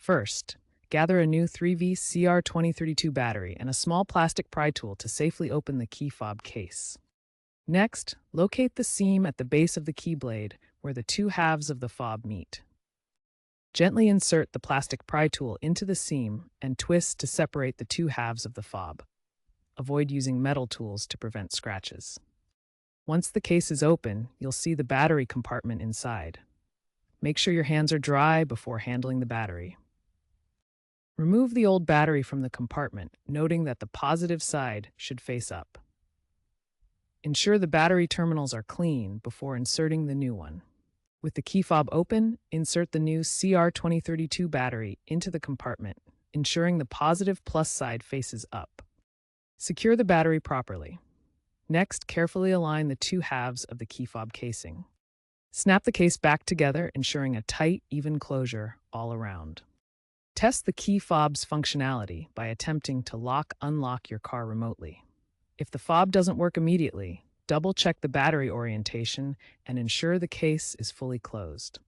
First, gather a new 3V CR2032 battery and a small plastic pry tool to safely open the key fob case. Next, locate the seam at the base of the key blade where the two halves of the fob meet. Gently insert the plastic pry tool into the seam and twist to separate the two halves of the fob. Avoid using metal tools to prevent scratches. Once the case is open, you'll see the battery compartment inside. Make sure your hands are dry before handling the battery. Remove the old battery from the compartment, noting that the positive side should face up. Ensure the battery terminals are clean before inserting the new one. With the key fob open, insert the new CR2032 battery into the compartment, ensuring the positive plus side faces up. Secure the battery properly. Next, carefully align the two halves of the key fob casing. Snap the case back together, ensuring a tight, even closure all around. Test the key fob's functionality by attempting to lock-unlock your car remotely. If the fob doesn't work immediately, double-check the battery orientation and ensure the case is fully closed.